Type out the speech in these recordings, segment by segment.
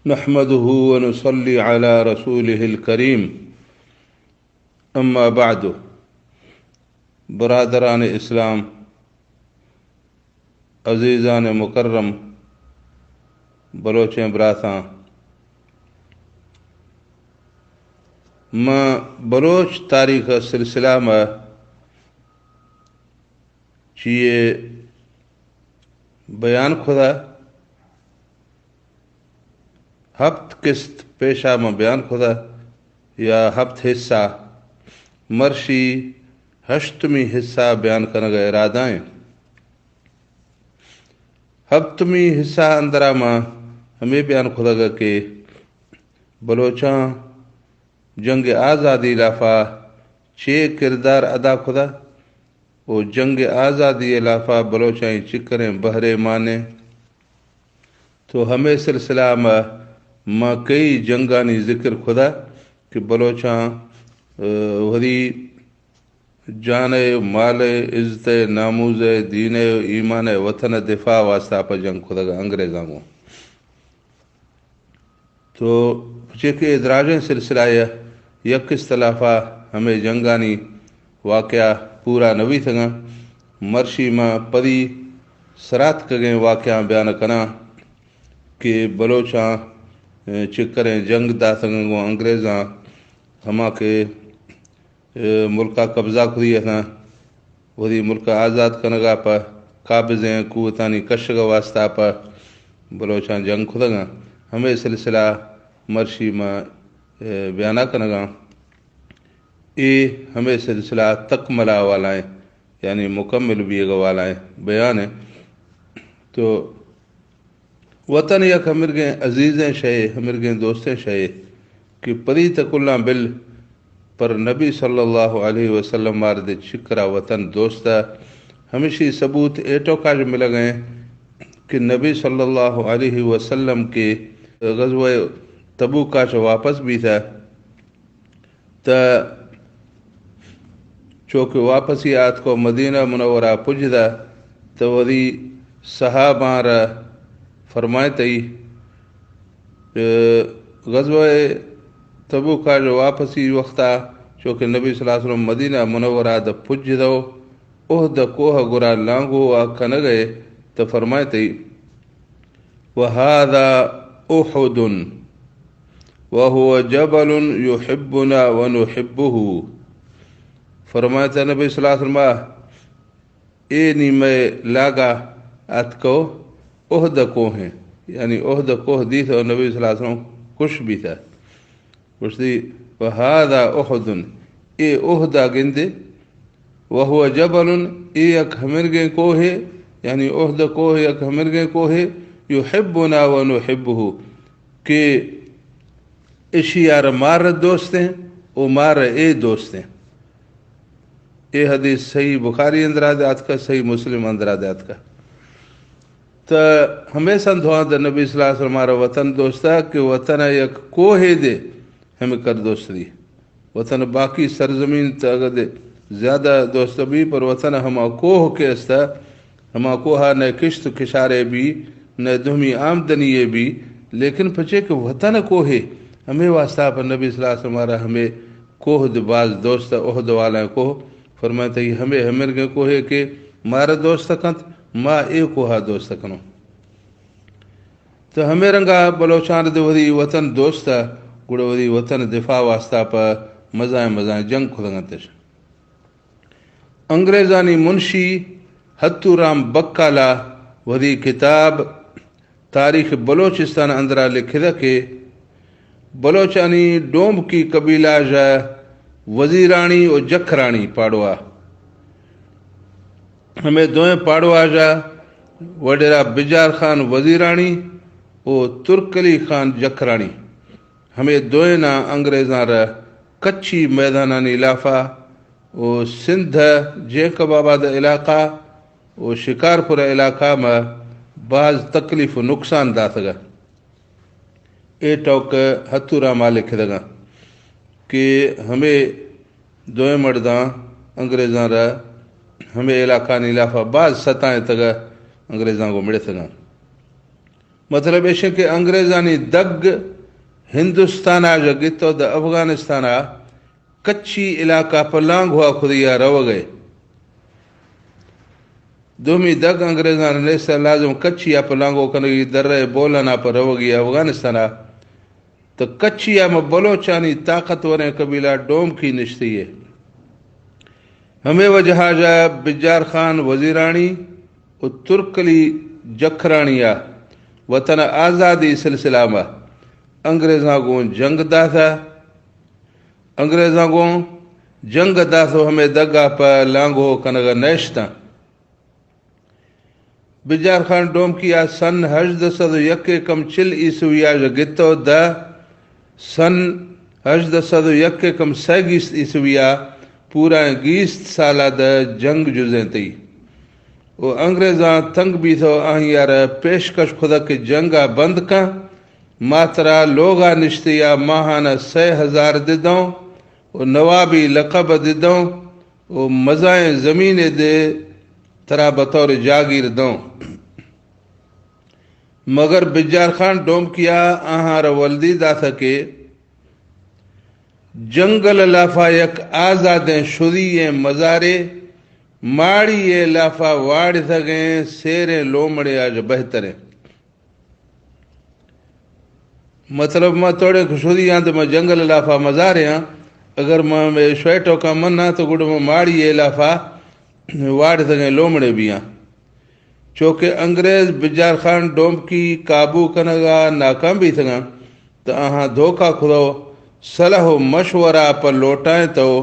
نحمده ونصلي على رسوله الكريم اما بعد برادران اسلام عزیزان مکرم بلوچیں براتاں میں بلوچ تاریخ سلسلہ میں چیئے بیان خدا ہفت قسط پیشہ میں بیان خدا یا ہفت حصہ مرشی ہشتمی حصہ بیان کرنے کا ارادہ ہے۔ ہفتمی حصہ اندرا میں ہمیں بیان خدا گا کہ بلوچاں جنگ آزادی لافا چھ کردار ادا خدا وہ جنگ آزادی لافا بلوچائیں چکریں بہرے مانے تو ہمیں سلسلہ میں کئی جنگانی ذکر خدا کہ بلوچاں وہی جان مال عزت ناموز دین ایمان وطن دفاع واسطہ پر جنگ خدا گا انگریزاں کو تو چکے ادراجیں سلسلہ یک اختلافہ ہمیں جنگانی واقعہ پورا نوی تھگا مرشی میں پری سرات کگیں واقعہ بیان کنا کہ بلوچاں چکریں جنگ دا تھگیں وہ انگریزاں ہما کے ملکہ قبضہ کھدی ہے وہی ملکہ آزاد کنگا پا قابضیں قوتانی کشگ واسطہ پا بلوچاں جنگ کھدگا ہمیں سلسلہ مرشی میں بیانہ کنگا یہ ہمیں سلسلہ تکملہ والا ہے یعنی مکمل بھی والا ہے بیان ہے۔ تو وطن یک ہمرگیں عزیزیں شے ہمرگیں دوستیں شے کہ پری تکلّہ بل پر نبی صلی اللہ علیہ وسلم مارد شکرہ وطن دوستہ ہمیشہ ثبوت ایٹو کاج مل گئے کہ نبی صلی اللہ علیہ وسلم کے غزوہ تبوک کاج واپس بھی تھا تا چونکہ واپس ہی آت کو مدینہ منورہ پجدہ تو وہی صحابہ را فرمائے تئی غزوہ تبوک کا جو واپسی وقتا چونکہ نبی صلی اللہ علیہ وسلم مدینہ منورہ دا پج دو اہد کوہ گرا لانگو آکھا نگئے تو فرمائے تئی وَهَذَا أُحُدٌ وَهُوَ جَبَلٌ يُحِبُّنَا وَنُحِبُّهُ فرمائے تھا نبی صلی اللہ علیہ وسلم اے نی میں لاگا ات کو اہد کو ہیں یعنی اہد کوہ دی تھا نبی صلی اللہ علیہ وسلم کش بھی تھا کش دی وَهَذَا أُحُدٌ اے اہدہ گندے وَهُوَ جَبَلٌ اے یک ہمرگیں کوہ ہے یعنی اہد کوہ یک ہمرگیں کوہ ہے يُحِبُّنَا وَنُحِبُّهُ کہ اشیار مار دوست ہیں او مار اے دوست ہیں۔ یہ حدیث صحیح بخاری اندرا دیات کا صحیح مسلم اندرا دیات کا تو ہمیشہ دعا دا نبی صلی اللہ علیہ وسلم ہمارا وطن دوستا کہ وطن یک کوہ دے ہمیں کر دوست دی وطن باقی سرزمین تا دے زیادہ دوست بھی پر وطن ہما کوہ کے استا ہما کوہا نہ کشت کشارے بھی نہ دہمی آمدنی بھی لیکن پچھے کہ وطن کوہ ہمیں واسطہ پر نبی صلی اللہ علیہ وسلم ہمارا ہمیں کوہ دے باز دوست اہد والا کوہ فرماتا ہے ہمیں ہمرگیں کوہ کہ مارا دوست کنت ما اے کوہا دوست کنو تو ہمیں رنگا بلوچان دے وہی وطن دوستا گوڑا وہی وطن دفاع واسطہ پا مزائیں جنگ کھدنگتش انگریزانی منشی حتو رام بکالا وہی کتاب تاریخ بلوچستان اندرا لکھے دا کہ بلوچانی ڈومب کی قبیلہ جا وزیرانی اور جکھرانی پاڑوا ہمیں دوئیں پاڑوا جا وڈیرا بجار خان وزیرانی اور ترکلی خان جکھرانی ہمیں دوئیں نا انگریزاں را کچی میدانانی لافا اور سندھ جیکب آباد علاقہ اور شکارپور علاقہ میں بعض تکلیف و نقصان داتگا اے ٹوک ہتھورا مالک دگا کہ ہمیں دوئیں مرداں انگریزاں را ہمیں علاقہ نیلافہ بعض ستائیں تگا انگریزاں کو مڑے تگا مطلب ایشے کہ انگریزانی دگ ہندوستان گتو د افغانستان کچی علاقہ پلانگ ہوا خودیا رو گئے دومی دگ انگریزان نے لازم کچیا پلانگو کنگی در بولانا پر رو گئی افغانستان تو کچیا میں بلوچانی طاقتور قبیلہ ڈوم کی نشتی ہے ہمیں وجہ جا بجار خان وزیرانی و ترکلی جکھرانیہ وطن آزادی سلسلہ میں انگریزاں کو جنگ دا تھا انگریزاں کو جنگ دا تو ہمیں دگا پر لانگو کنگا نیشتا بجار خان ڈوم کیا سن 1801 کم چل عیسویہ گتو دا سن 1801 کم 27 عیسویہ پورا 20 سالہ دا جنگ جزیں تھی وہ انگریزاں تنگ بھی تو آہیار پیشکش خدا کے جنگا بند کا ماترا لوگا نشتیا ماہانہ 6000 ددوں وہ نوابی لقب ددوں وہ مزائیں زمین دے ترا بطور جاگیر دوں مگر بجار خان ڈوم کیا آہار ولدی دا تھکے جنگل لافا یک آزادیں شدی مزارے ماڑی لافا واڑ تھگیں سیریں لومڑے آج بہتریں مطلب میں توڑے خشودی ہاں تو میں جنگل لافا مزارے ہاں اگر میں شویٹوں کا من نہ تو گڑ میں ماڑی لافا واڑ تھگیں لومڑے بھی ہاں چونکہ انگریز بجار خان ڈوم کی قابو کنگا ناکام بھی تھگا تو آہاں دھوکہ کھدو صلح و مشورہ پر لوٹائیں تو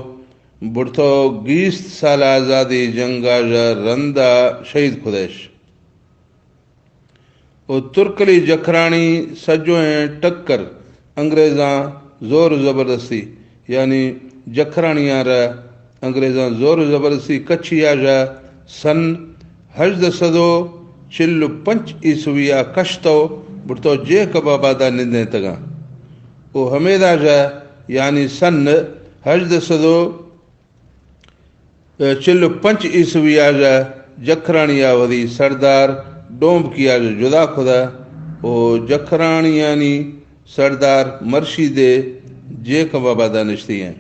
بڑھتو 20 سال آزادی جنگا جا رندہ شہید خدیش وہ ترکلی جکھرانی سجویں ٹکر انگریزاں زور زبردستی یعنی جکھرانیاں را انگریزاں زور زبردستی کچھی آجا سن 1845 عیسویہ کشتو بڑھتو جے کب آبادہ نندیں تگا وہ حمید آجا یعنی سن 1845 عیسویہ آجا جکھرانی آودی سردار ڈوم کی آجا جدا خدا وہ جکھرانی یعنی سردار مرشی دے جے کب آبادہ نشتی ہیں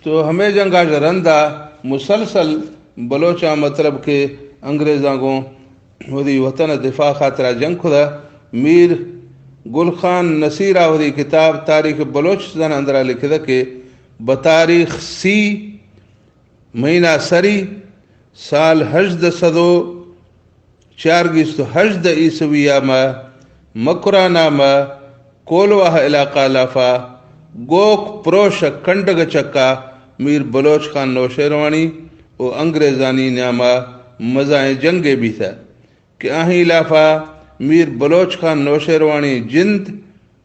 تو ہمیں جنگ آجا رندہ مسلسل بلوچاں مطلب کہ انگریزاں کو ودی وطن دفاع خاطرہ جنگ خدا میر گل خان نصیر آوری کتاب تاریخ بلوچستان اندرہ لکھے دا کہ بتاریخ سی مہینہ سری سال 1848 عیسویہ میں مکرانہ میں کولواہ علاقہ لافا گوک پروش کنڈگ چکا میر بلوچ خان نوشیروانی وہ انگریزانی نامہ مزائیں جنگے بھی تھا کہ آہیں لافا میر بلوچ خان نوشیروانی جند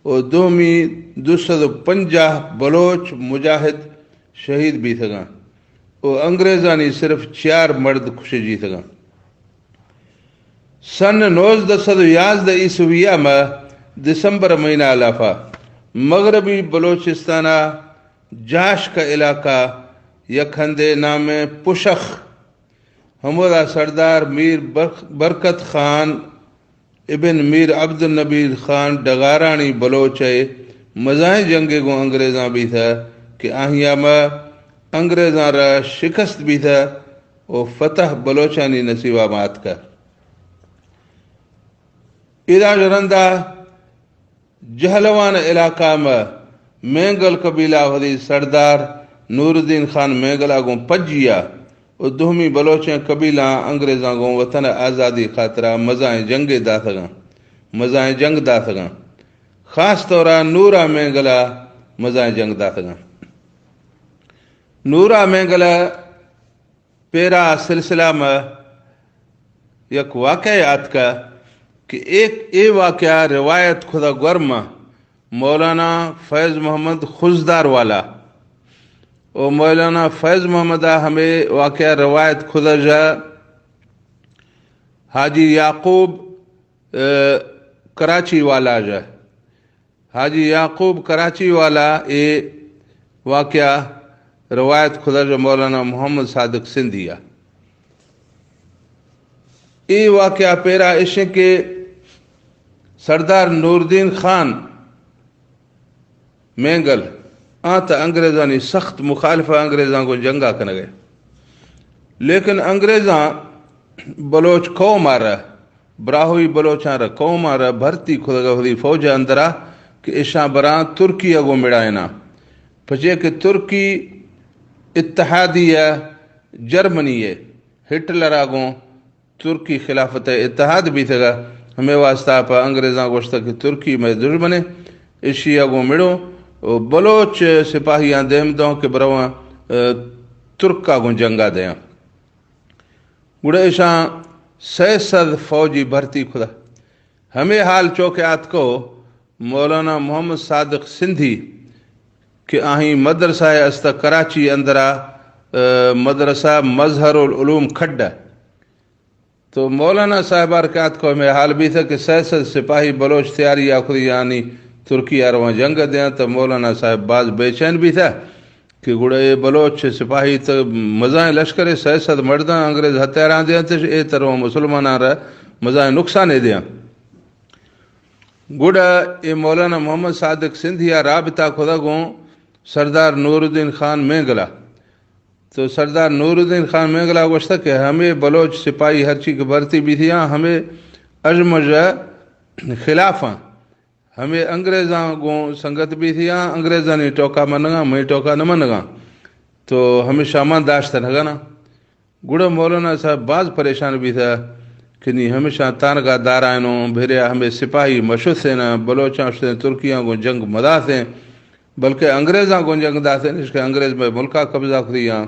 و دومی 250 بلوچ مجاہد شہید بھی تھا وہ انگریزانی صرف 4 مرد خوشی جی تھا سن 1911 عیسویہ میں دسمبر مہینہ لافا مغربی بلوچستانہ جاش کا علاقہ یکھندے نام پشخ ہمورا سردار میر برکت خان ابن میر عبد النبی خان ڈگارانی بلوچ مزائیں جنگے کو انگریزاں بھی تھا کہ آہیا میں انگریزاں را شکست بھی تھا وہ فتح بلوچانی نصیبہ مات کا ادا جرندہ جہلوان علاقہ میں مینگل قبیلہ ودی سردار نور الدین خان مینگل آگوں پجیا اور دومی بلوچیں قبیلہ انگریزاں کو وطن آزادی خاطرہ مزائیں جنگ دا تھگاں مزائیں جنگ دا تھگاں خاص طورہ نورا مینگلہ مزائیں جنگ دا تھگاں نورا مینگلہ پیرا سلسلہ میں یک واقعات کا کہ ایک واقعہ روایت خدا گرما مولانا فیض محمد خزدار والا اور مولانا فیض محمد ہمیں واقعہ روایت خدا جا حاجی یعقوب کراچی والا جا حاجی یعقوب کراچی والا یہ واقعہ روایت خدا جا مولانا محمد صادق سندھیا یہ واقعہ پیرا عشق کے سردار نوردین خان مینگل آتا انگریزانی سخت مخالفہ انگریزاں کو جنگا کرنے گئے، لیکن انگریزاں بلوچ قوم آ رہا براہوئی بلوچاں رہا قوم آ رہا بھرتی خدا خودی فوج اندرا کہ اشاں بران ترکی اگو مڑائنا پچے کہ ترکی اتحادیہ جرمنی ہے ہٹلر آگوں ترکی خلافت اتحاد بھی تھا ہمیں واسطہ پا انگریزاں گوشتا کہ ترکی میں دشمنے اشی آگوں مڑو بلوچ سپاہیاں دیم دوں کہ برواں ترک آگوں جنگا دیاں گوڑے اشاں 600 فوجی بھرتی خدا ہمیں حال چوکیات کو مولانا محمد صادق سندھی کہ آہیں مدرسہ استا کراچی اندرا مدرسہ مظہر العلوم کھڈا تو مولانا صاحبار کہات کو ہمیں حال بھی تھا کہ 600 سپاہی بلوچ تیاری آخری یعنی ترکی آروان جنگ دیں تو مولانا صاحب بعض بے چین بھی تھا کہ گوڑے بلوچ سپاہی تو مزائیں لشکر 600 مرداں انگریز ہتھیاراں دیں تو اے طرح مسلماناں رہا مزائیں نقصان دیں گوڑا اے مولانا محمد صادق سندھیا رابطہ خدا گوں سردار نورالدین خان مینگلا تو سردار نورالدین خان مینگلا گوشتا کہ ہمیں بلوچ سپاہی ہر چیز کی بھرتی بھی تھی ہمیں اجمج خلافاں ہمیں انگریزاں گوں سنگت بھی تھی انگریزاں نے ٹوکا منگا میں ٹوکا نہ منگا تو ہمیں شامان داشتا نگا نا گوڑا مولانا صاحب بعض پریشان بھی تھا کہ نہیں ہمیشہ تانگاہ دارائنوں بھیریا ہمیں سپاہی مشہور سے نا بلوچاں سے ترکیاں کو جنگ مدا سے بلکہ انگریزاں کو جنگ دا سے اس کے انگریز میں ملکہ قبضہ کریاں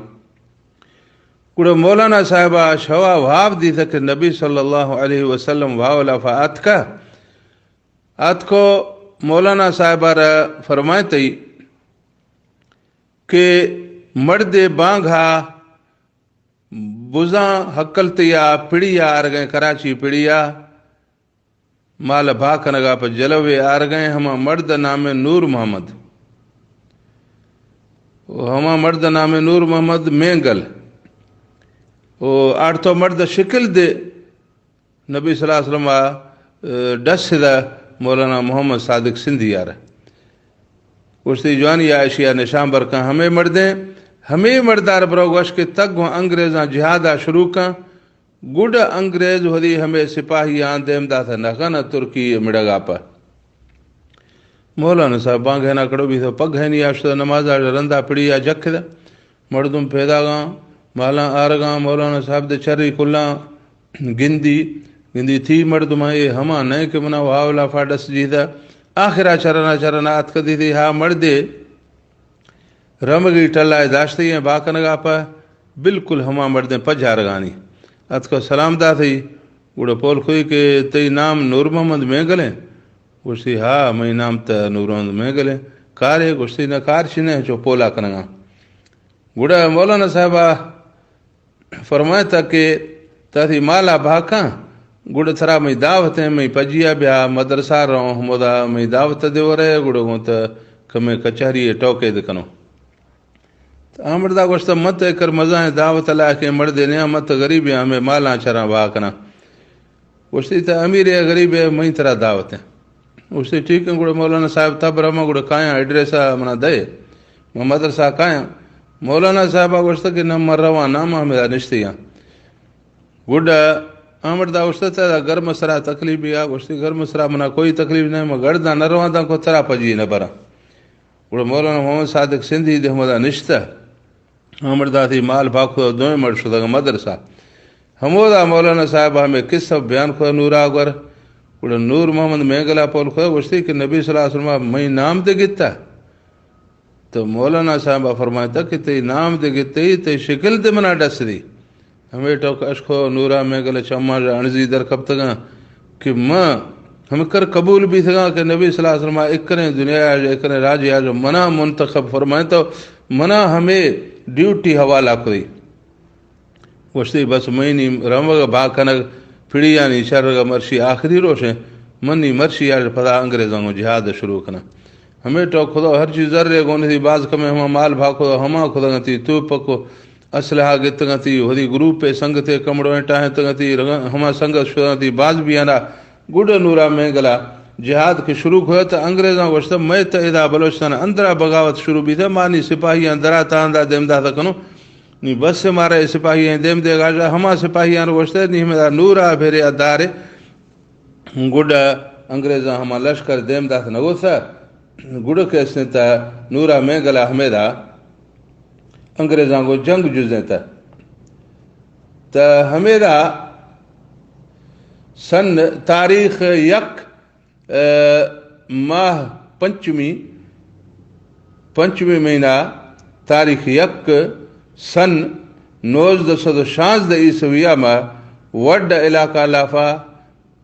گوڑا مولانا صاحبہ شوا وہاب دی تھا کہ نبی صلی اللہ علیہ وسلم واولا آت کو مولانا صاحبہ فرمائے تھی کہ مرد بانگھا بزاں حقلتیا پڑیا آر گئے کراچی پڑیا مال بھاکنگا پر جلوے آر گئے ہما مرد نام نور محمد ہما مرد نام نور محمد مینگل آٹھ تو مرد شکل دے نبی صلی اللہ علیہ وسلم ڈس دا مولانا محمد صادق سندھی آرہ کشتی جوانی عائشیہ نشان برکاں ہمیں مردیں ہمیں مردار بروگوش کے تک وہ انگریزاں جہادہ شروع کاں گوڑ انگریز ہوئی ہمیں سپاہی آن دیم دا تھا نخانہ ترکی مڑگا پا مولانا صاحب بانگ ہے نا کڑو بھی تھا پگ ہے نہیں آشتا نمازہ رندہ پڑی یا جک دا مردم پیدا گاں مالا آرگاں مولانا صاحب دے چری کلاں گندی تھی مردم ہے ہما نہیں کہ منا واولا فاڈس جیدہ آخرہ چرنا آت کدی تھی ہاں مردے رمگی ٹلائے داشتی ہیں باکنگا پا بالکل ہما مردیں پجھار گانی آت کو سلام دا تھی گوڑا پول خوئی کہ تی نام نور محمد مینگلیں گوشتی ہاں میں نام تا نور محمد مینگلیں کار ہے گوشتی نا کار چنے چو پولا کنگا گوڑا مولانا صاحبہ فرمائے تھا کہ تا تھی مالا بھاکاں گوڑا تھرا میں دعوت ہیں میں پجیا بیا مدرسہ رہوں ہمودا میں دعوت دیو رہے گوڑا گوں تا کمی کچہری ٹوکے دکنو آمردہ گوشتا مت کر مزائیں دعوت اللہ کے مرد نیا مت غریب ہیں ہمیں مالا چرا بھاکنا گوشتی تا امیر ہے غریب ہے میں ترا دعوت ہیں گوشتی ٹھیک ہے گوڑا مولانا صاحب تب رہا گوڑا کائیں ایڈریسا منا دے مدرسہ کائیں مولانا صاحبہ گوشتا کہ نم روان نام ہمیں نشتی ہیں گوڑا آمردہ گوشتا تا گرم سرا تکلیف بھی گوشتی گرم سرا منا کوئی تکلیف نہیں میں گردہ نہ روان دا کو ترا پجی نہ برا گوڑا مولانا محمد صادق سندھی دے ہمدا نشتہ آمردہ تھی مال بھاکو دوئے مرد شدہ مدرسہ ہمودا مولانا صاحب ہمیں قصہ بیان خواہ نورا گر گوڑا نور محمد مینگلہ پول خواہ گوشتی کہ نبی صلی اللہ علیہ وسلم میں نام دے گتا تو مولانا صاحب فرمائتا کہ تی نام دے گتی تی شکل دے منا ڈس دی ہمیں ٹوک اشکو نورا مینگلہ چما انزی در کب تگا کہ ماں ہم کر قبول بھی تھا کہ نبی صلی اللہ علیہ وسلم اکریں دنیا اکریں راجی آجو منا منتخب فرمائے تو منا ہمیں ڈیوٹی حوالہ کری گوشتی بس میں نہیں رمگ باکنگ پھڑی یعنی شرگ مرشی آخری روشیں منی مرشی آج پدا انگریزوں کو جہاد شروع کرنا ہمیں تو خدا ہر چیز ذرے گونے تھی بعض کمیں ہما مال بھا خدا ہما خدا گتی تو پکو اسلحہ گتگا تھی وری گروپ سنگ تے کمڑو ٹاہیں تگا تھی ہما سنگ شدہ تھی باز بھی آنا گڈ نورا مینگلا جہاد کے شروع ہوا تو انگریزاں گوشت میں تو ادا بلوچستان اندرا بغاوت شروع بھی تھا مانی سپاہی اندرا تاندہ دیمدہ تھا کنو نی بس سے مارے سپاہی ہیں دیم دے گا ہما سپاہی آن گوشت نی ہمیں نورا بھیرے ادارے گڈ انگریزاں ہما لشکر دیمدہ تھا نگو تھا گڈ کے اس نے تا نورا مینگلا ہمیدہ انگریزاں کو جنگ جزیں تا ہمیدہ سن تاریخ یک ماہ پنچمی مہینہ تاریخ یک سن 1916 عیسویہ میں وڈ علاقہ لافا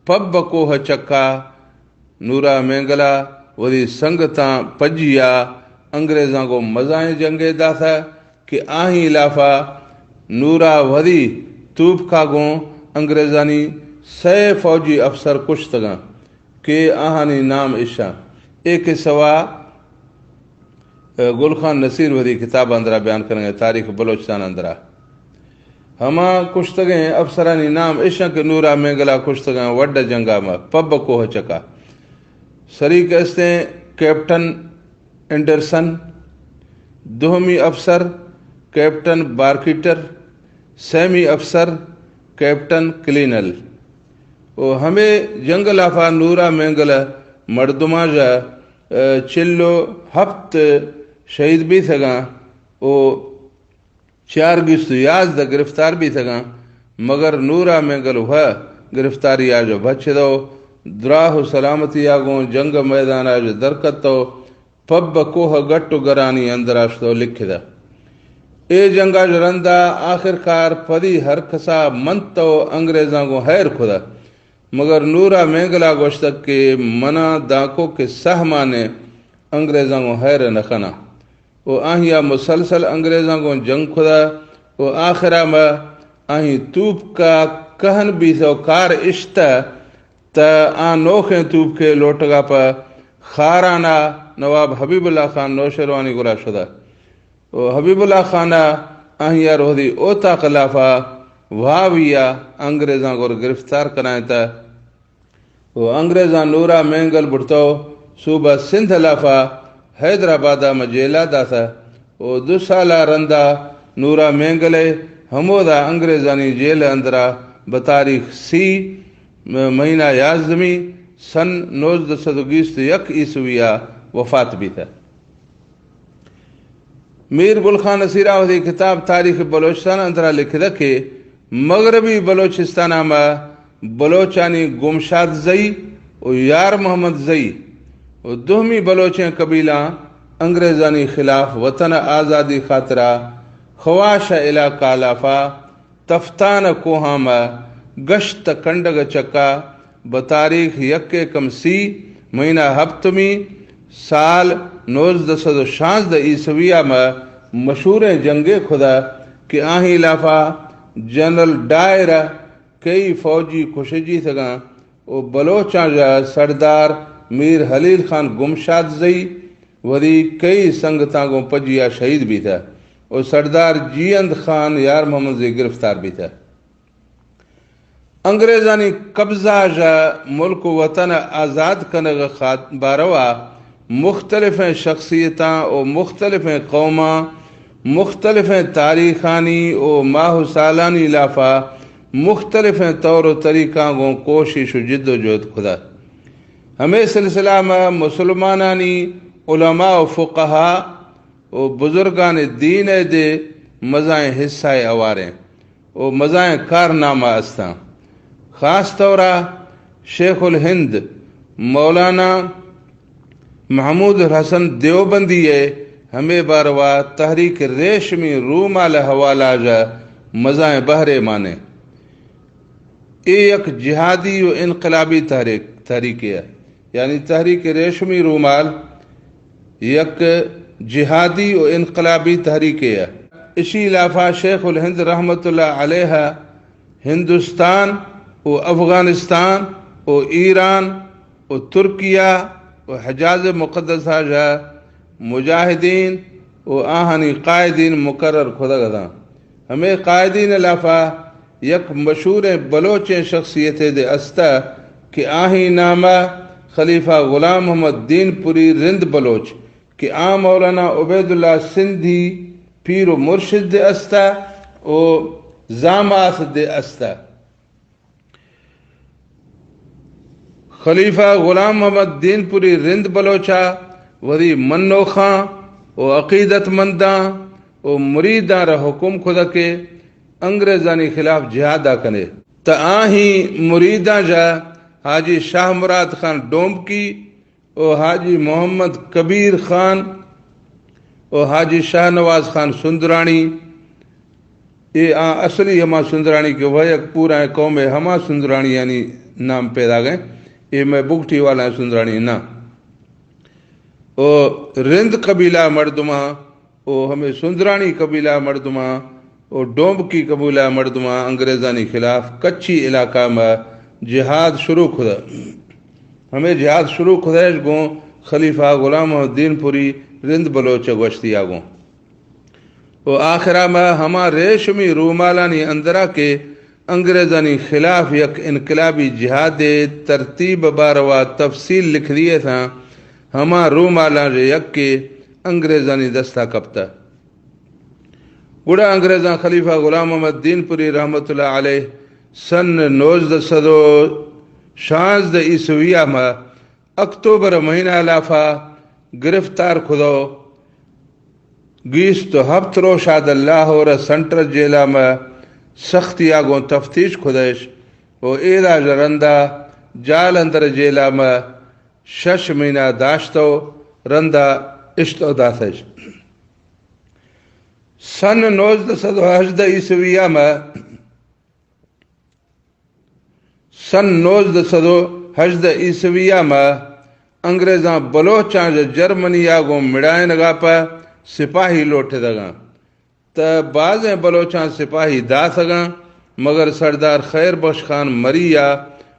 پب کوہ چکا نورا مینگلا وری سنگتاں پجیا انگریزاں کو مزائیں جنگے دا تھا کہ آہیں لافا نورا وری توپ کھاگوں انگریزانی 6 فوجی افسر کشتگاں کہ آہانی نام عشاں ایک سوا گل خان نصیر وری کتاب اندرا بیان کریں گے تاریخ بلوچستان اندرا ہما کشتگیں افسرانی نام عشاں کہ نورا مینگلا کشتگاں وڈ جنگا میں پب کوہ چکا سریک استے کیپٹن اینڈرسن دوہمی افسر کیپٹن بارکیٹر سیمی افسر کیپٹن کلینل او ہمیں جنگ لافا نورا مینگل مردما جا چلو ہفت شہید بھی تھگاں او 4 اگست یازدہ گرفتار بھی تھگاں مگر نورا مینگل ہوا گرفتاری آجو بچ دو دراہ سلامتی آگوں جنگ میدان آجو درکتو پب کوہ گٹو گرانی اندراشتو لکھ دا اے جنگا جرندہ آخر کار پدی ہر کسا منتو انگریزاں کو حیر خدا مگر نورا مینگلا گوشتک کے منا داکو کے سہمانے انگریزاں کو حیر نخنا وہ آہیا مسلسل انگریزاں کو جنگ خدا وہ آخرہ میں آہیں توپ کا کہن بھی تو کار اشتہ تا نوکھیں توپ کے لوٹگا پا خارانا نواب حبیب اللہ خان نوشروانی گرا شدہ وہ حبیب اللہ خانہ آہیا روحدی اوتا خلافہ واویا انگریزاں کو گرفتار کرائیں تا وہ انگریزاں نورا مینگل بڑھتو صوبہ سندھ لافا حیدرآبادہ میں جیلا دا تھا وہ 2 سالہ رندہ نورا مینگلے ہمودا انگریزانی جیل اندرا بتاریخ سی مہینہ یازدمی سن 1921 عیسویہ وفات بھی تھا میر گل خان نصیر آوہدی کتاب تاریخ بلوچستان اندرا لکھ دا کہ مغربی بلوچستان میں بلوچانی گمشاد زئی و یار محمد زئی و دوہمی بلوچیں قبیلہ انگریزانی خلاف وطن آزادی خاطرہ خواش علاقہ لافا تفتان کوہاما گشت کنڈگ چکا بتاریخ یک کمسی مہینہ ہفتمی سال 1916 عیسویہ میں مشہور جنگ خدا کہ آہیں لافا جنرل ڈائر کئی فوجی کشجی تھگاں او بلوچاں جا سردار میر حلیل خان گمشاد زئی وری کئی سنگتاں کو پجیا شہید بھی تھا اور سردار جیند خان یار محمد زئی گرفتار بھی تھا انگریزانی قبضہ جا ملک وطن آزاد کنگ باروا مختلف شخصیتاں اور مختلف قوماں مختلف تاریخانی و ماہ سالانی لافا مختلف طور و طریقہ کو کوشش و جد و جہد خدا ہمیں سلسلہ میں مسلمانانی علماء و فقہا و بزرگان دین دے مزائیں حصہ اواریں و مزائیں کارنامہ استاں خاص طورہ شیخ الہند مولانا محمود حسن دیوبندی ہمیں باروا تحریک ریشمی رومال حوالہ جا مزائیں بہرے مانے ایک جہادی و انقلابی تحریک ہے یعنی تحریک ریشمی رومال یک جہادی و انقلابی تحریک ہے اسی لافا شیخ الہند رحمت اللہ علیہ ہندوستان و افغانستان و ایران و ترکیہ و حجاز مقدسہ جا مجاہدین و آہنی قائدین مقرر خدا گدا ہمیں قائدین لافا یک مشہور بلوچ شخصیت دے استا کہ آہی نامہ خلیفہ غلام محمد دین پوری رند بلوچ کہ آ مولانا عبید اللہ سندھی پیر و مرشد دے استا او زامات دے استا خلیفہ غلام محمد دین پوری رند بلوچا وری منو خاں او عقیدت منداں او مریداں را حکم خدا کے انگریزانی خلاف جہادہ کنے تا آہی مریداں جا حاجی شاہ مراد خان ڈومکی او حاجی محمد کبیر خان او حاجی شاہ نواز خان سندرانی یہ اصلی ہما سندرانی کے وہ ایک پورا قوم ہما سندرانی یعنی نام پیدا گئے یہ میں بگٹی والا سندرانی نا او رند قبیلہ مردمہ او ہمیں سندرانی قبیلہ مردمہ او ڈومکی قبیلہ مردمہ انگریزانی خلاف کچی علاقہ میں جہاد شروع خدا ہمیں جہاد شروع خدایش گوں خلیفہ غلام محمد دین پوری رند بلوچ گوشتی آگوں و آخرہ میں ہما ریشمی رومالانی اندرہ کے انگریزانی خلاف یک انقلابی جہاد ترتیب باروا تفصیل لکھ دیے تھا ہما رومالان یک کے انگریزانی دستہ کپتا گڑا انگریزان خلیفہ غلام محمد دین پوری رحمت اللہ علیہ سن 1916 عیسویہ میں اکتوبر مہینہ لافا گرفتار خدو گیست ہفت رو شاد اللہ اور سنٹر جیلہ میں سختی آگوں تفتیش خدش و ایرا رندہ جال اندر جیلہ میں 6 مہینہ داشتو رندہ اشتو داتش سن 1918 عیسویہ میں سن 1918 عیسویہ میں انگریزاں بلوچاں جرمنی آگوں مڑائیں نگا پا سپاہی لوٹے دگاں تا بعضیں بلوچاں سپاہی دا سگاں مگر سردار خیر بخش خان مریا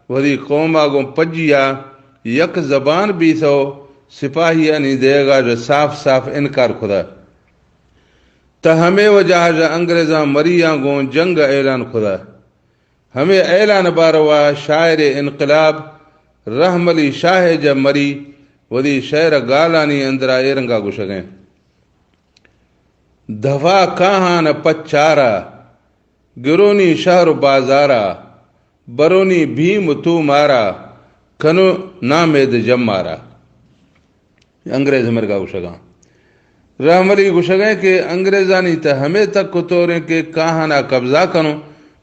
وری قوم آگوں پجیا یک زبان بھی سو سپاہی نہیں دے گا جو صاف صاف انکار خدا تا ہمیں وجہ انگریزاں مریا گوں جنگ اعلان خدا ہمیں اعلان باروا شاعر انقلاب رحم علی شاہ جا مری ودی شعر گالانی اندرا ایرنگا گشگیں دھوا کہاں نہ پچارا گرونی شہر بازارا برونی بھیم تو مارا کنو نامید جم مارا انگریز مرگا گشگاں رحم علی گشگیں کہ انگریزانی تا ہمیں تک کتوریں کہ کہاں نہ قبضہ کنو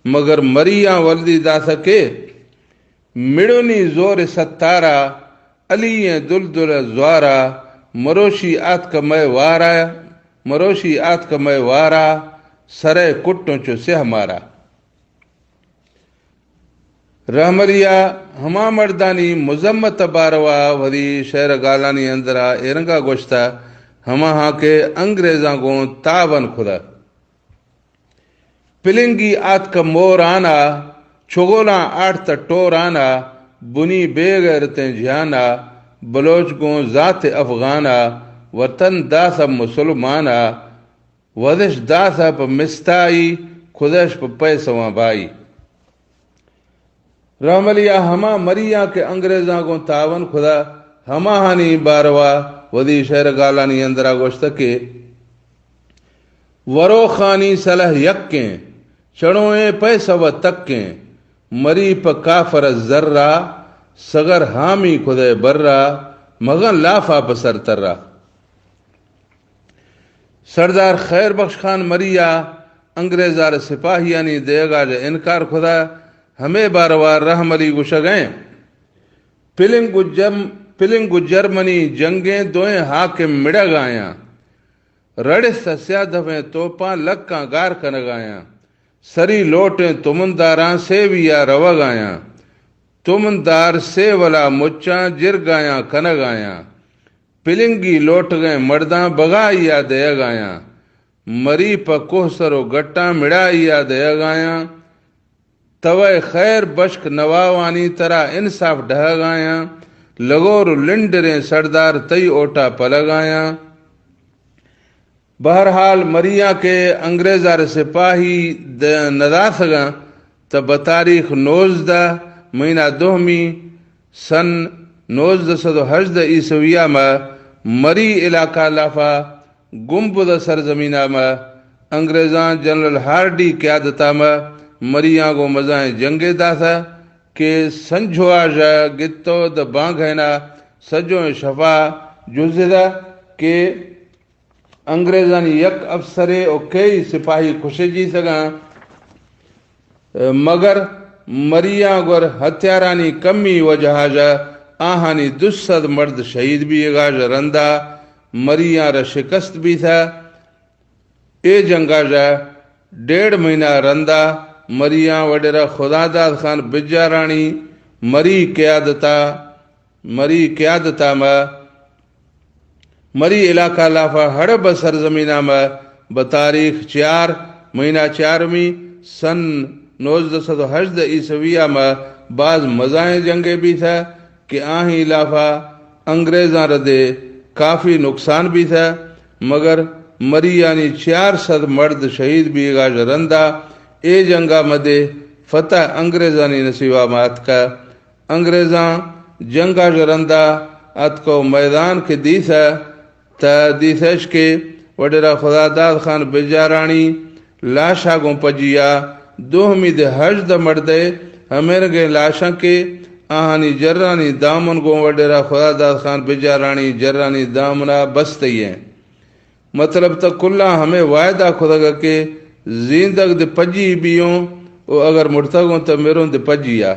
مگر مریاں ولدی دا سکے مڑونی زور ستارا علی دل زوارا مروشی آت کا میں وارا مروشی آت کا میں وارا سرے کٹوں چو سہ مارا رحمریا ہما مردانی مذمت باروا وری شہر گالانی اندرا ایرنگا گوشتا ہما ہاں کے انگریزاں کو تاون خدا پلنگی آت کا مور آنا چھگولا آٹھ تا ٹور آنا بنی بےغیرتیں جھانا بلوچ گوں ذات افغانا وطن داسا مسلمانا ودش داسا پا مستائی خودش پا پیسواں بائی رحم علیہ ہما مریا کے انگریزاں کو تاون خدا ہما ہانی باروا ودی شہر گالانی اندرا گوشتا کے ورو خانی صلح یکیں چڑویں پیسہ و تکیں مری پا کافر ذرہ سگر حامی خدے برہ مغن لافا پسر ترہ سردار خیر بخش خان مریا انگریزار سپاہیانی دے گا جو انکار خدا ہمیں باروار رحم علی گشگیں پلنگ جرمنی جنگیں دوئیں حاکم مڑا گایاں رڑس سیادھویں توپاں لکاں گار کنگایاں سری لوٹیں تمنداراں سے ویا رو گایاں تمندار سے ولا مچاں جر گایاں کنگایاں پلنگی لوٹ گئے مرداں بغائیا دے گایاں مری پا کوہ سرو گٹاں مڑائیا دے گایاں توے خیر بشک نواوانی ترا انصاف ڈہ گایاں لگور لنڈریں سردار تئی اوٹا پلگایاں بہرحال مریاں کے انگریزار سپاہی ندا سگاں تو بتاریخ 19 مہینہ دومی سن 1918 عیسویہ میں مری علاقہ لافا گمبد سرزمینہ میں انگریزاں جنرل ہارڈی قیادتہ میں مریاں کو مزائیں جنگے دا تھا کہ سنجھوا جا گتو د بانگھینا سجوں شفا جزدہ کہ انگریزان یک افسرے اور کئی سپاہی خوشی جی سگاں مگر مریاں گر ہتھیارانی کمی وجہ جا آہانی 200 مرد شہید بھی گاج رندہ مریاں را شکست بھی تھا اے جنگا جا 1.5 مہینہ رندہ مریاں وڈیرہ خدا داد خان بجارانی مری قیادتا میں مری علاقہ لافا ہڑب سرزمینہ میں بتاریخ 4 مہینہ 4 سن 1918 عیسویہ میں بعض مزائیں جنگیں بھی تھا کہ آہیں لافا انگریزاں ردے کافی نقصان بھی تھا مگر مری یعنی 400 مرد شہید بھی گاج رندہ اے جنگا مدے فتح انگریزانی نصیبہ مات کا انگریزاں جنگا جرندہ ات کو میدان کے دیسا تا دیسش کے وڈیرہ خدا داد خان بجارانی لاشا گوں پجیا 2 حج دا مردے ہمیں گے لاشاں کے آہانی جرانی دامن گوں وڈیرہ خدا داد خان بجارانی جرانی دامنا بستی ہیں مطلب تا کلا ہمیں وعدہ خدا کے زیندگ دے پجی بیوں او اگر مرتگوں تا میروں دے پجیا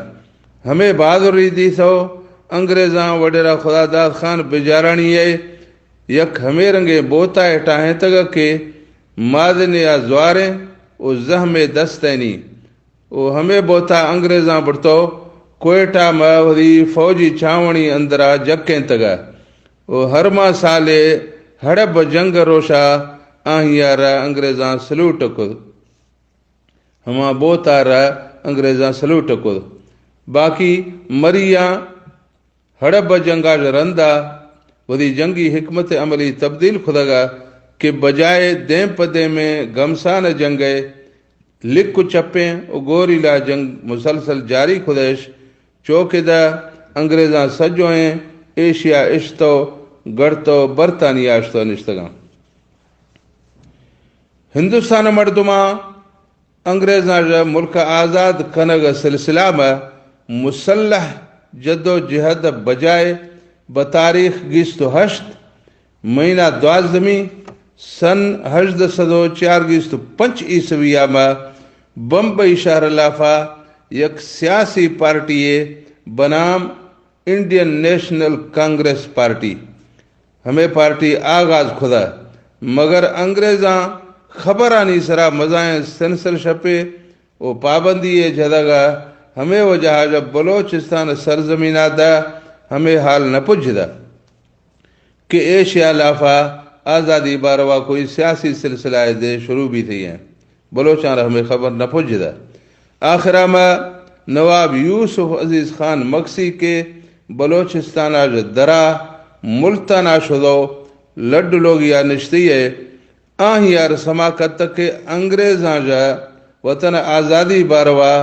ہمیں بہادری دی سو انگریزاں وڈیرہ خدا داد خان بجارانی ہے یک ہمیں رنگے بوتا اٹھائیں تگا کہ مادن یا زواریں او زہم دستینی او ہمیں بوتا انگریزاں بڑھتو کوئٹہ ماوری فوجی چھاونی اندرا جکیں تگا او ہر ماہ سالے ہڑب جنگ روشا آہیاں را انگریزاں سلوٹ کد ہما بوتا را انگریزاں سلوٹ کد باقی مریاں ہڑب جنگا رندہ ودی جنگی حکمت عملی تبدیل خداگا کہ بجائے دیم پدے میں گمسان جنگے لکھ چپیں او گوری لا جنگ مسلسل جاری خدش چوکے دا انگریزاں سجویں ایشیا اشتو گڑتو برطانیہ اشتو نشتگاں ہندوستان مردمہ انگریزاں جا ملک آزاد کنگ سلسلہ میں مسلح جد و جہد بجائے بتاریخ 28 مہینہ 12 سن 1804 عیسویہ میں بمبئی شہر لافا یک سیاسی پارٹی بنام انڈین نیشنل کانگریس پارٹی ہمیں پارٹی آغاز خدا مگر انگریزاں خبرانی سرا مزائیں سنسر شپے او پابندی جدگا ہمیں وجہ جب بلوچستان سرزمینہ دا ہمیں حال نہ پجھدا کہ ایشیا لافا آزادی باروا کوئی سیاسی سلسلہ دے شروع بھی تھی ہیں بلوچان ہمیں خبر نہ پجھدا آخرہ میں نواب یوسف عزیز خان مکسی کے بلوچستان آج درا ملتان آشدو لڈ لوگ یا نشتی ہے آہیں یار سماکت تک کہ انگریزاں جا وطن آزادی باروا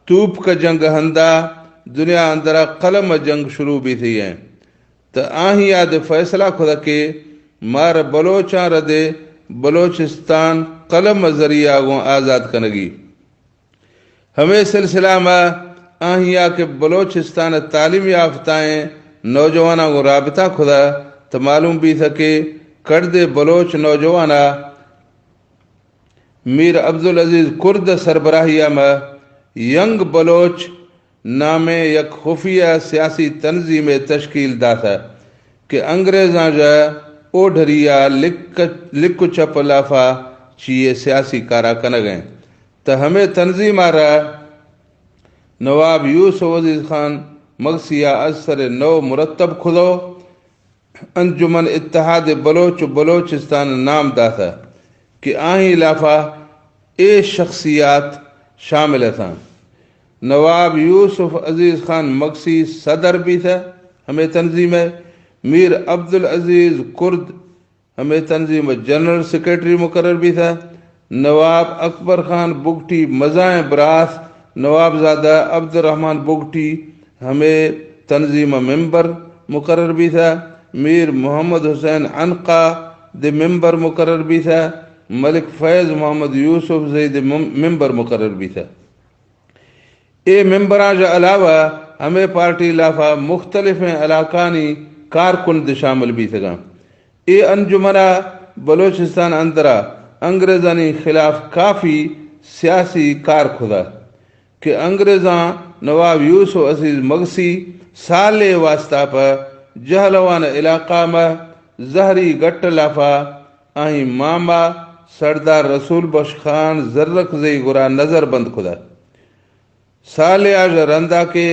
توپ کا جنگ ہندہ دنیا اندرہ قلم جنگ شروع بھی تھی ہیں تو آہیں یاد فیصلہ خدا کے مار بلوچاں ردے بلوچستان قلم ذریعہ گوں آزاد کنگی ہمیں سلسلہ میں آہیں یا کہ بلوچستان تعلیم یافتائیں نوجوانوں کو رابطہ خدا تو معلوم بھی تھا کہ کرد بلوچ نوجوانا میر عبدالعزیز کرد سربراہیہ میں ینگ بلوچ نامے یک خفیہ سیاسی تنظیم تشکیل دا تھا کہ انگریزاں جا اوڈھریا لکھ چپ لافا چیئے سیاسی کارا کنگیں تو ہمیں تنظیم آ رہا نواب یوسف عزیز خان مغسیہ اثر نو مرتب کھلو انجمن اتحاد بلوچستان نام دا تھا کہ آہیں لافا اے شخصیات شامل تھا نواب یوسف عزیز خان مکسی صدر بھی تھا ہمیں تنظیم ہے میر عبدالعزیز کرد ہمیں تنظیم جنرل سیکرٹری مقرر بھی تھا. نواب اکبر خان بگٹی مزاح براس نواب زادہ عبد الرحمن بگٹی ہمیں تنظیم ممبر مقرر بھی تھا. میر محمد حسین عنقا دے ممبر مقرر بھی تھا. ملک فیض محمد یوسف زید ممبر مقرر بھی تھا. اے ممبران جو علاوہ ہمیں پارٹی لافا مختلف علاقانی کارکن دے شامل بھی تھا. اے انجمنہ بلوچستان اندرا انگریزانی خلاف کافی سیاسی کار خدا کہ انگریزاں نواب یوسف عزیز مگسی سال واسطہ پر جہلوان علاقہ میں زہری گٹ لافا آہیں ماما سردار رسول بخش خان زرک زی گرا نظر بند خدا سال آج رندہ کے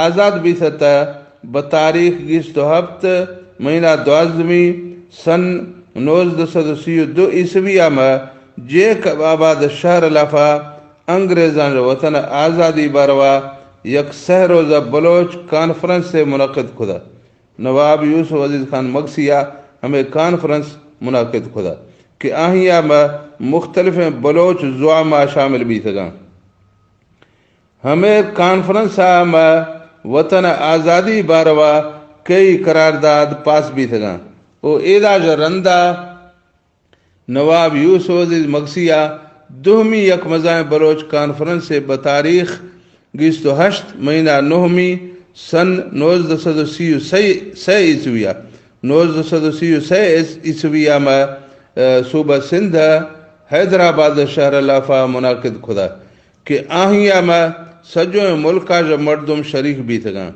آزاد بھی ستا بتاریخ 27 مہینہ 12 سن 1932 عیسویہ میں جیکب آباد شہر لافا انگریزان وطن آزادی باروا یک سہ روزہ بلوچ کانفرنس سے منعقد خدا. نواب یوسف عزیز خان مگسیہ ہمیں کانفرنس منعقد خدا کہ آہیہ میں مختلف بلوچ زعما شامل بھی تھا. ہمیں کانفرنس میں وطن آزادی باروا کئی قرارداد پاس بھی تھا. وہ اعزاز رندہ نواب یوسف عزیز مگسیہ دوہمی یک مزاح بلوچ کانفرنس سے بتاریخ 28 مہینہ 9 سن 1933 عیسویہ میں صوبہ سندھ حیدرآباد شہر لافا منعقد خدا کہ آہیہ میں سجو ملکہ جو مردم شریک بھی تھا.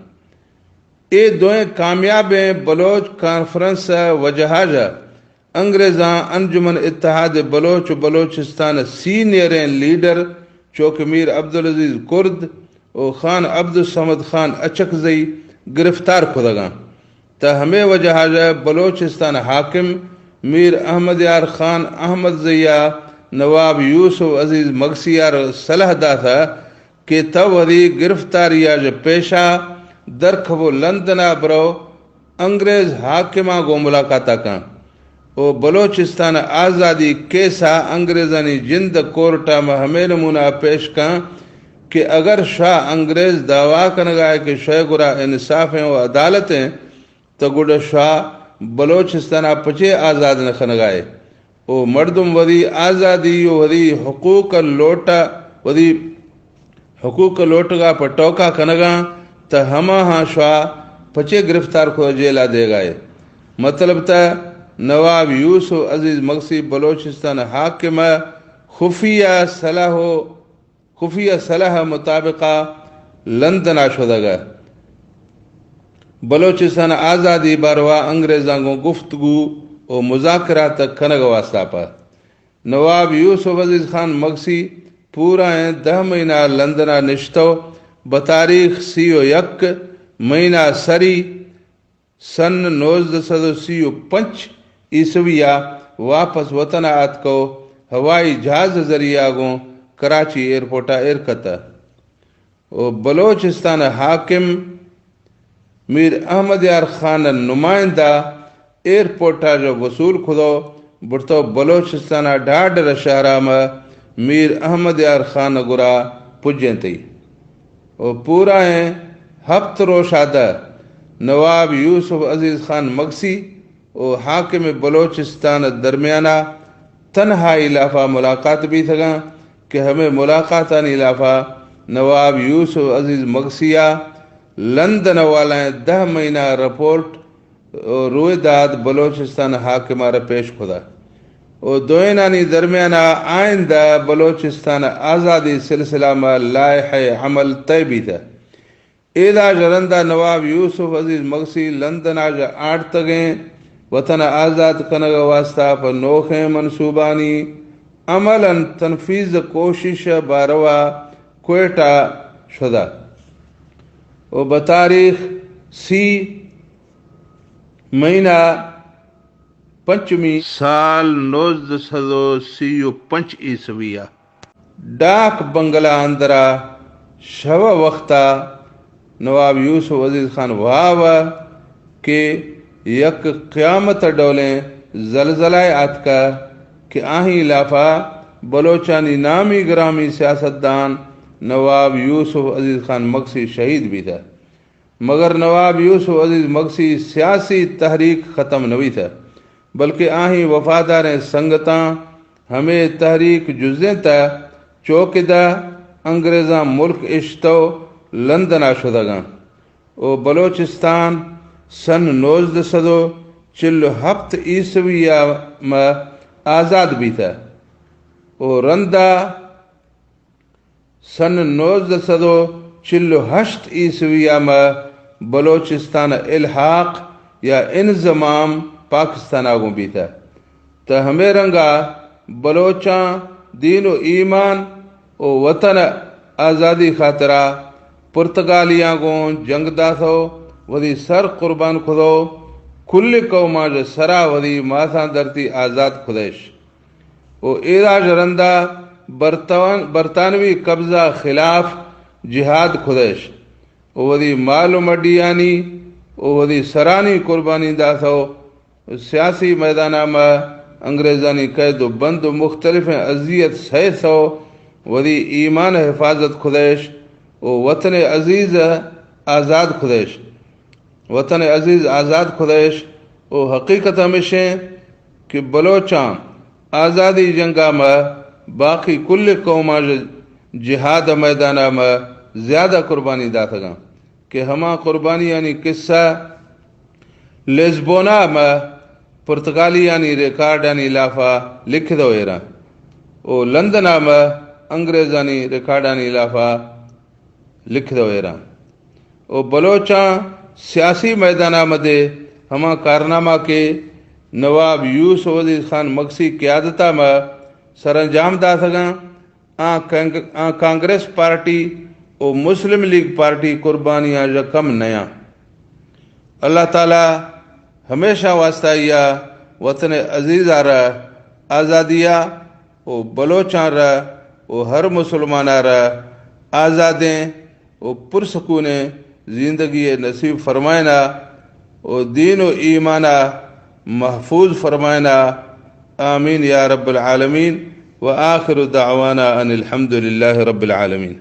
اے دوئیں کامیاب بلوچ کانفرنس وجہ جا انگریزاں انجمن اتحاد بلوچ بلوچستان سینئر لیڈر چوک میر عبدالعزیز کرد و خان عبد الصمد خان اچکزئی گرفتار خدگاں تا ہمیں وجہ جا بلوچستان حاکم میر احمد یار خان احمد زیہ نواب یوسف عزیز مگسیار صلاح دا تھا کہ توری گرفتاری آج پیشہ درکھو لندنا برو انگریز حاکمہ گو ملاقاتہ کان او بلوچستان آزادی کیسا انگریزانی جند کورٹا میں ہمیں نمونہ پیش کان کہ اگر شاہ انگریز دعویٰ کنگائے کہ شاہ گرا انصاف ہیں و عدالت ہیں تو گڑ شاہ بلوچستان پچے آزاد نہ کنگائے او مردم ودی آزادی ودی حقوق لوٹگا پر ٹوکا کنگا تا ہما ہاں شاہ پچے گرفتار کو جیلا دے گئے. مطلب تا نواب یوسف عزیز مگسی بلوچستان حاکم خفیہ صلاح مطابقہ لندن شدہ گا بلوچستان آزادی باروا انگریزاں کو گفتگو و مذاکرات کنگ واسطہ پا. نواب یوسف عزیز خان مگسی پورا 10 مہینہ لندنہ نشتو بتاریخ 31 مہینہ سری سن 1935 عیسویہ واپس وطن آت کو ہوائی جہاز ذریعہ گوں کراچی ایئرپورٹا ایرکتا. و بلوچستان حاکم میر احمد یار خان نمائندہ ایئرپورٹا جو وصول کھدو برتو بلوچستان ڈھاڈر شہرہ میں میر احمد یار خان گرا پجیں تی. و پورا ہفت روشادہ نواب یوسف عزیز خان مگسی و حاکم بلوچستان درمیانہ تنہائی لافا ملاقات بھی تھا کہ ہمیں ملاقاتانی لافا نواب یوسف عزیز مگسیہ لندن والا 10 مہینہ رپورٹ روئے داد بلوچستان حاکمہ پیش خدا و دوئنانی درمیانہ آئندہ بلوچستان آزادی سلسلہ میں لائحہ عمل طے بھی تھا. ایدہ جرندہ نواب یوسف عزیز مگسی لندن آج 8 تگیں وطن آزاد کنگ واسطہ پر نوخیں منصوبانی عملاً تنفیذ کوشش باروا کوئٹہ شدہ و بتاریخ 30 مہینہ 5 سال 1935 عیسویہ ڈاک بنگلہ اندرا شو وقتا نواب یوسف عزیز خان واو کہ یک قیامت ڈولیں زلزلہ آت کا کہ آہیں لافا بلوچانی نامی گرامی سیاستدان نواب یوسف عزیز خان مکسی شہید بھی تھا، مگر نواب یوسف عزیز مکسی سیاسی تحریک ختم نہ ہوئی تھا، بلکہ آہیں وفادار سنگتاں ہمیں تحریک جزیں تا چوکدہ انگریزاں ملک اشتو لندن آشدگاں او بلوچستان سن 1947 عیسویہ میں آزاد بھی تھا، او رندہ سن 1948 عیسویہ میں بلوچستان الحاق یا انضمام پاکستان آگوں بھی تھا، تو ہمیں رنگا بلوچاں دین و ایمان او وطن آزادی خاطرہ پرتگالیاں کو جنگ دا تھو ودی سر قربان خدو کل قوما جو سرا ودی ماتھا درتی آزاد خدیش او ایراج رندہ برطانوی قبضہ خلاف جہاد خدیش او ودی مال و مڈیانی او ودی سرانی قربانی دا تھو سیاسی میدانہ میں انگریزانی قید و بند و مختلف اذیت سہے تھو ودی ایمان حفاظت خدیش او وطن عزیز آزاد خدیش وطن عزیز آزاد خدیش او حقیقت ہمیشہ کہ بلوچاں آزادی جنگا میں باقی کل قوما جہاد میدانہ میں زیادہ قربانی دا تھا کہ ہما قربانی یعنی قصہ لیزبونا میں پرتگالی یعنی ریکارڈ یعنی لافا لکھ دو ایران او لندنا میں انگریزانی ریکارڈانی لافا لکھ دو ایران او بلوچاں سیاسی میدانہ مدے ہما کارنامہ کے نواب یوسف عزیز خان مکسی قیادتہ میں سر انجام دا سکاں کانگریس پارٹی او مسلم لیگ پارٹی قربانیاں جو کم نیا اللہ تعالیٰ ہمیشہ واسطہ یا وطن عزیز آرہ آزادیہ او بلوچاں رہ او ہر مسلمان رہ آزادیں او پرسکون زندگی نصیب فرمائنا او دین و ایمانہ محفوظ فرمائنا آمین یا رب العالمین وآخر دعوانا ان الحمد للہ رب العالمین.